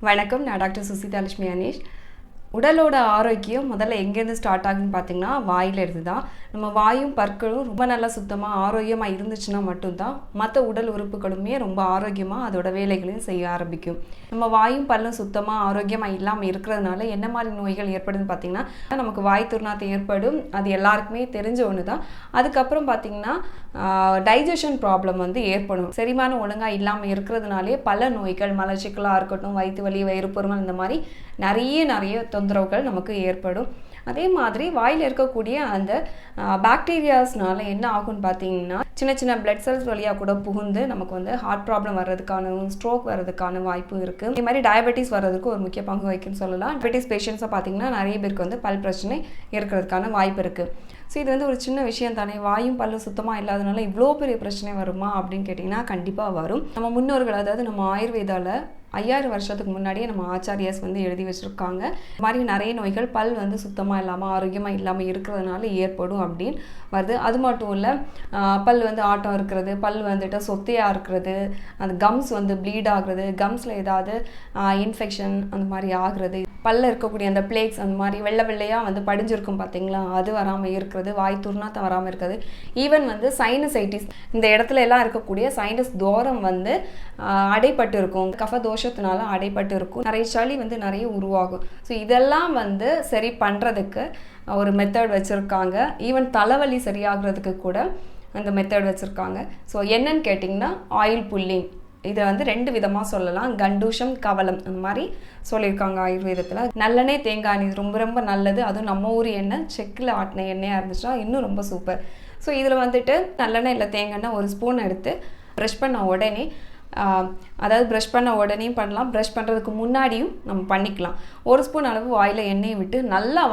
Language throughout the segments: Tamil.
வணக்கம். நான் டாக்டர் சுசிதா லட்சுமி அனீஷ். உடலோட ஆரோக்கியம் முதல்ல எங்கேருந்து ஸ்டார்ட் ஆகுதுன்னு பார்த்தீங்கன்னா வாயிலிருந்து தான். நம்ம வாயும் பற்களும் ரொம்ப நல்லா சுத்தமாக ஆரோக்கியமாக இருந்துச்சுன்னா மட்டும்தான் மற்ற உடல் உறுப்புகளுமே ரொம்ப ஆரோக்கியமாக அதோட வேலைகளையும் செய்ய ஆரம்பிக்கும். நம்ம வாயும் பல்லும் சுத்தமாக ஆரோக்கியமாக இல்லாமல் இருக்கிறதுனால என்ன மாதிரி நோய்கள் ஏற்படுதுன்னு பார்த்தீங்கன்னா நமக்கு வாய் துர்நாற்றம் ஏற்படும். அது எல்லாருக்குமே தெரிஞ்ச ஒன்று தான். அதுக்கப்புறம் பார்த்தீங்கன்னா டைஜஷன் ப்ராப்ளம் ஏற்படும். செரிமானம் ஒழுங்காக இல்லாமல் இருக்கிறதுனாலே பல நோய்கள், மலச்சிக்கலாக இருக்கட்டும், வயிற்று வலி, வயிறுப்பொருமல், இந்த மாதிரி நிறைய தொந்தரவுகள் நமக்கு ஏற்படும். அதே மாதிரி வாயில் இருக்கக்கூடிய அந்த பாக்டீரியாஸ்னால என்ன ஆகும்னு பார்த்தீங்கன்னா சின்ன சின்ன பிளட் செல்ஸ் வழியாக கூட புகுந்து நமக்கு ஹார்ட் ப்ராப்ளம் வர்றதுக்கான, ஸ்ட்ரோக் வர்றதுக்கான வாய்ப்பு இருக்குது. இதே மாதிரி டயபெட்டிஸ் வர்றதுக்கு ஒரு முக்கிய பங்கு வகிக்குன்னு சொல்லலாம். டயபெட்டிஸ் பேஷண்ட்ஸை பார்த்தீங்கன்னா நிறைய பேருக்கு பல் பிரச்சனை இருக்கிறதுக்கான வாய்ப்பு இருக்குது. ஸோ இது ஒரு சின்ன விஷயம் தானே, வாயும் பல்லும் சுத்தமாக இல்லாதனால இவ்வளோ பெரிய பிரச்சனை வருமா அப்படின்னு கேட்டிங்கன்னா கண்டிப்பாக வரும். நம்ம முன்னோர்கள், அதாவது நம்ம ஆயுர்வேதாவில் 5000 வருஷத்துக்கு முன்னாடியே நம்ம ஆச்சாரியாஸ் எழுதி வச்சுருக்காங்க. இந்த மாதிரி நிறைய நோய்கள் பல் சுத்தமாக இல்லாமல் ஆரோக்கியமாக இல்லாமல் இருக்கிறதுனால ஏற்படும் அப்படின்னு வருது. அது மட்டும் இல்லை, பல் ஆட்டம் இருக்கிறது, பல் சொத்தையாக இருக்கிறது, அந்த கம்ஸ் ப்ளீட் ஆகுறது, கம்ஸில் ஏதாவது இன்ஃபெக்ஷன் அந்த மாதிரி ஆகுறது, பல்ல இருக்கக்கூடிய அந்த பிளேக்ஸ் அந்த மாதிரி வெள்ளையாக படிஞ்சிருக்கும் பார்த்தீங்களா, அது வராமல் இருக்கிறது, வாய் துர்நாற்றம் வராமல் இருக்கிறது, ஈவன் சைனசைட்டிஸ், இந்த இடத்துல எல்லாம் இருக்கக்கூடிய சைனஸ் தோரம் அடைப்பட்டு இருக்கும், கஃப தோஷத்தினால அடைப்பட்டு இருக்கும், நிறைய சளி நிறைய உருவாகும். ஸோ இதெல்லாம் சரி பண்ணுறதுக்கு ஒரு மெத்தட் வச்சுருக்காங்க. ஈவன் தலைவலி சரியாகிறதுக்கு கூட அந்த மெத்தட் வச்சுருக்காங்க. ஸோ என்னன்னு கேட்டிங்கன்னா ஆயில் புல்லிங். இதை 2 விதமாக சொல்லலாம். கண்டூஷம், கவலம், அந்த மாதிரி சொல்லியிருக்காங்க ஆயுர்வேதத்தில். நல்லெண்ணெய், தேங்காய் எண்ணெய் ரொம்ப ரொம்ப நல்லது. அதுவும் நம்ம ஊர் எண்ணெய், செக்கில் ஆட்டின எண்ணெயாக இருந்துச்சுன்னா இன்னும் ரொம்ப சூப்பர். ஸோ இதில் நல்லெண்ணெய் இல்லை தேங்காய் எண்ணெய் ஒரு ஸ்பூன் எடுத்து ப்ரஷ் பண்ண உடனே, அதாவது ப்ரஷ் பண்ண உடனேயும் பண்ணலாம், ப்ரஷ் பண்ணுறதுக்கு முன்னாடியும் நம்ம பண்ணிக்கலாம். ஒரு ஸ்பூன் அளவு வாயில் எண்ணெயை விட்டு நல்லா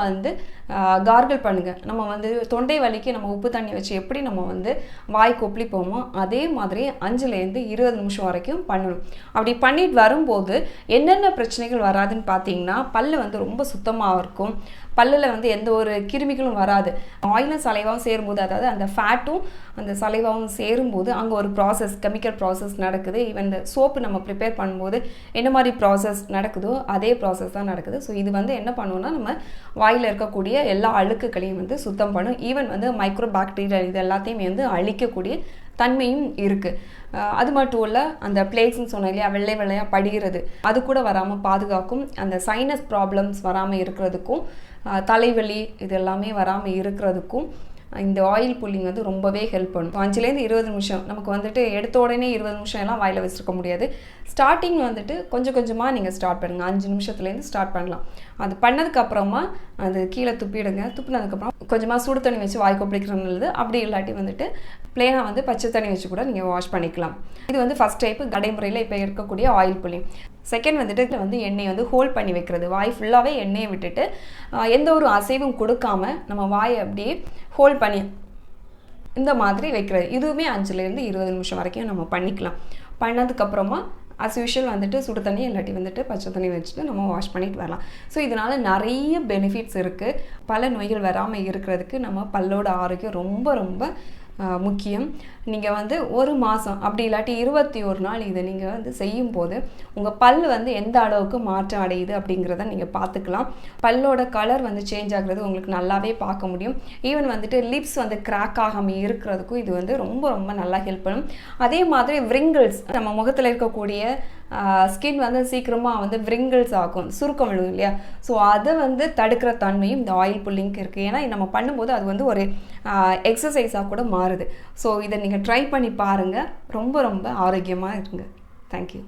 கார்கிள் பண்ணுங்கள். நம்ம தொண்டை வலிக்கு நம்ம உப்பு தண்ணி வச்சு எப்படி நம்ம வாய் கொப்பளிப்போமோ அதே மாதிரி 5லேருந்து 20 நிமிஷம் வரைக்கும் பண்ணணும். அப்படி பண்ணிட்டு வரும்போது என்னென்ன பிரச்சனைகள் வராதுன்னு பார்த்தீங்கன்னா பல்லு ரொம்ப சுத்தமாக இருக்கும். பல்லில் எந்த ஒரு கிருமிகளும் வராது. ஆயிலும் சலைவாகவும் சேரும்போது, அதாவது அந்த ஃபேட்டும் அந்த சலைவாகவும் சேரும்போது அங்கே ஒரு ப்ராசஸ், கெமிக்கல் ப்ராசஸ் நடக்குது. ஈவன் இந்த சோப்பு நம்ம ப்ரிப்பேர் பண்ணும்போது என்ன மாதிரி ப்ராசஸ் நடக்குதோ அதே ப்ராசஸ் தான் நடக்குது. ஸோ இது என்ன பண்ணுவோம்னா நம்ம வாயில் இருக்கக்கூடிய எல்லா அழுக்குகளையும் சுத்தம் பண்ணும். ஈவன் மைக்ரோ பாக்டீரியா இது எல்லாத்தையுமே அழிக்கக்கூடிய தன்மையும் இருக்குது. அது மட்டும் இல்லை, அந்த பிளேக்ஸ்ன்னு சொன்னோம் இல்லையா, வெள்ளையாக படிகிறது, அது கூட வராமல் பாதுகாக்கும். அந்த சைனஸ் ப்ராப்ளம்ஸ் வராமல் இருக்கிறதுக்கும், தலைவலி இது எல்லாமே வராமல் இருக்கிறதுக்கும் இந்த ஆயில் புல்லிங் ரொம்பவே ஹெல்ப் பண்ணும். 5லேருந்து 20 நிமிஷம் நமக்கு எடுத்த உடனே 20 நிமிஷம் எல்லாம் வாயில் வச்சுருக்க முடியாது. ஸ்டார்டிங் கொஞ்சம் கொஞ்சமாக நீங்கள் ஸ்டார்ட் பண்ணுங்கள். 5 நிமிஷத்துலேருந்து ஸ்டார்ட் பண்ணலாம். அது பண்ணதுக்கப்புறமா அது கீழே துப்பிடுங்க. துப்பினதுக்கப்புறம் கொஞ்சமாக சுடு தண்ணி வச்சு வாய் கொப்பளிக்கிறது நல்லது. அப்படி இல்லாட்டி பிளேனாக பச்சை தண்ணி வச்சு கூட நீங்கள் வாஷ் பண்ணிக்கலாம். இது ஃபஸ்ட் டைப்பு நடைமுறையில் இப்போ இருக்கக்கூடிய ஆயில் புல்லிங். செகண்ட் எண்ணெயை ஹோல்ட் பண்ணி வைக்கிறது. வாய் ஃபுல்லாகவே எண்ணெயை விட்டுட்டு எந்த ஒரு அசைவும் கொடுக்காம நம்ம வாயை அப்படியே ஹோல்ட் பண்ணி இந்த மாதிரி வைக்கிறது. இதுவுமே 5லேருந்து 20 நிமிஷம் வரைக்கும் நம்ம பண்ணிக்கலாம். பண்ணதுக்கப்புறமா அஸ் யூஷுவல் சுடு தண்ணி இல்லாட்டி பச்சை தண்ணி வச்சுட்டு நம்ம வாஷ் பண்ணிட்டு வரலாம். ஸோ இதனால் நிறைய பெனிஃபிட்ஸ் இருக்குது. பல நோய்கள் வராமல் இருக்கிறதுக்கு நம்ம பல்லோட ஆரோக்கியம் ரொம்ப ரொம்ப முக்கியம். நீங்கள் ஒரு மாதம் அப்படி இல்லாட்டி 21 நாள் இதை நீங்கள் செய்யும்போது உங்கள் பல் எந்த அளவுக்கு மாற்றம் அடையுது அப்படிங்கிறத நீங்கள் பார்த்துக்கலாம். பல்லோட கலர் சேஞ்ச் ஆகுறது உங்களுக்கு நல்லாவே பார்க்க முடியும். ஈவன் லிப்ஸ் கிராக் ஆகாமல் இருக்கிறதுக்கும் இது ரொம்ப ரொம்ப நல்லா ஹெல்ப் பண்ணும். அதே மாதிரி விரிங்கிள்ஸ், நம்ம முகத்தில் இருக்கக்கூடிய ஸ்கின் சீக்கிரமாக விரிங்கிள்ஸ் ஆகும், சுருக்கம் விழுகும் இல்லையா, ஸோ அதை தடுக்கிற தன்மையும் இந்த ஆயில் புல்லிங்க்கு இருக்குது. ஏன்னா நம்ம பண்ணும்போது அது ஒரு எக்ஸசைஸாக கூட மாறுது. ஸோ இதை நீங்கள் ட்ரை பண்ணி பாருங்கள். ரொம்ப ரொம்ப ஆரோக்கியமாக இருங்க. தேங்க்யூ.